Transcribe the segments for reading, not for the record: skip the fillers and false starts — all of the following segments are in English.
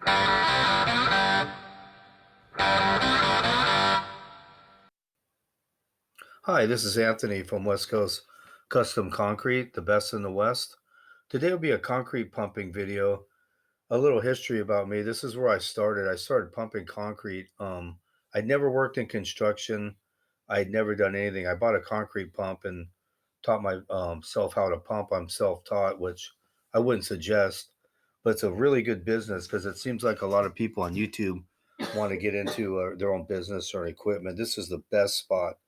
Hi, this is Anthony from West Coast Custom Concrete, the best in the West. Today will be a concrete pumping video. A little history about me. This is where I started. I started pumping concrete. I'd never worked in construction. I'd never done anything. I bought a concrete pump and taught myself how to pump. I'm self-taught, which I wouldn't suggest, but it's a really good business because it seems like a lot of people on YouTube want to get into their own business or equipment. This is the best spot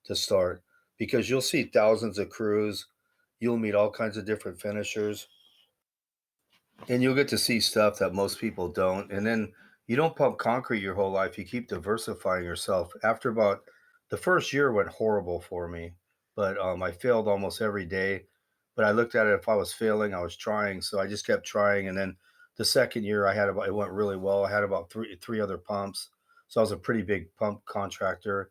to start because you'll see thousands of crews. You'll meet all kinds of different finishers and you'll get to see stuff that most people don't. And then you don't pump concrete your whole life. You keep diversifying yourself. After about the first year went horrible for me, but I failed almost every day. But I looked at it, if I was failing, I was trying. So I just kept trying. And then the second year it went really well. I had about three other pumps. So I was a pretty big pump contractor.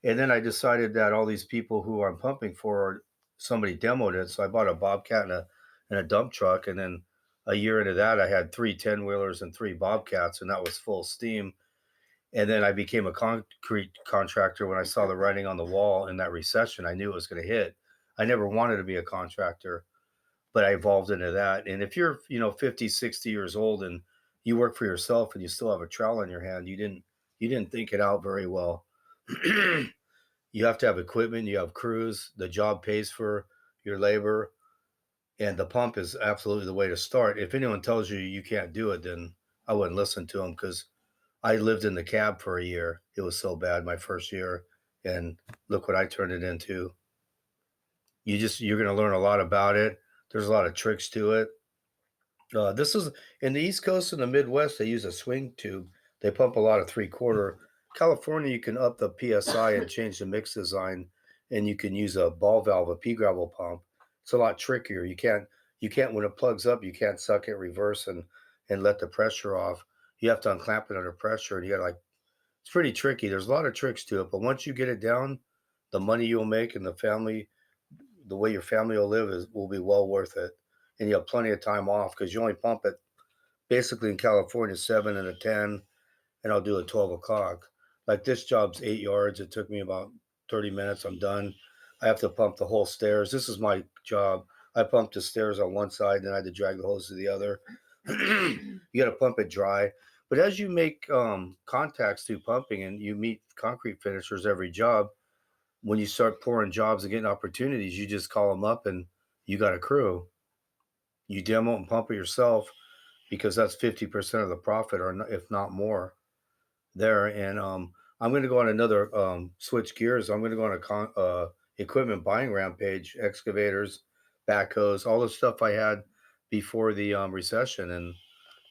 And then I decided that all these people who I'm pumping for, somebody demoed it. So I bought a Bobcat and a dump truck. And then a year into that, I had 3 10-wheelers and 3 Bobcats, and that was full steam. And then I became a concrete contractor when I saw the writing on the wall in that recession. I knew it was going to hit. I never wanted to be a contractor, but I evolved into that. And if you're, 50, 60 years old and you work for yourself and you still have a trowel in your hand, you didn't think it out very well. You have to have equipment, you have crews, the job pays for your labor, and the pump is absolutely the way to start. If anyone tells you you can't do it, then I wouldn't listen to them because I lived in the cab for a year. It was so bad my first year, and look what I turned it into. You're going to learn a lot about it. There's a lot of tricks to it. This is in the East Coast and the Midwest. They use a swing tube. They pump a lot of 3/4. California, you can up the PSI and change the mix design, and you can use a ball valve, a pea gravel pump. It's a lot trickier. You can't when it plugs up, you can't suck it reverse and let the pressure off. You have to unclamp it under pressure, and you got to like it's pretty tricky. There's a lot of tricks to it, but once you get it down, the money you'll make and the way your family will live will be well worth it, and you have plenty of time off because you only pump it basically in California 7 and a 10, and I'll do it 12 o'clock. Like this job's 8 yards. It took me about 30 minutes. I'm done. I have to pump the whole stairs. This is my job. I pumped the stairs on one side, then I had to drag the hose to the other. You got to pump it dry. But as you make contacts through pumping and you meet concrete finishers every job, when you start pouring jobs and getting opportunities, you just call them up and you got a crew. You demo and pump it yourself because that's 50% of the profit, or if not more, there. And I'm going to go on another switch gears. I'm going to go on a equipment buying rampage, excavators, backhoes, all the stuff I had before the recession. And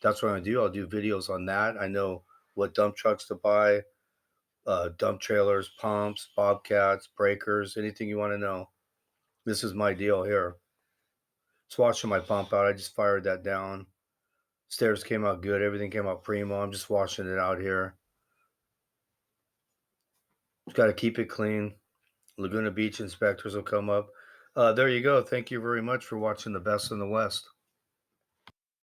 that's what I'm going to do. I'll do videos on that. I know what dump trucks to buy, dump trailers, pumps, bobcats, breakers, anything you want to know. This is my deal here. Just watching my pump out. I just fired that down. Stairs came out good. Everything came out primo. I'm just washing it out here. Got to keep it clean. Laguna Beach inspectors will come up. There you go. Thank you very much for watching the best in the West.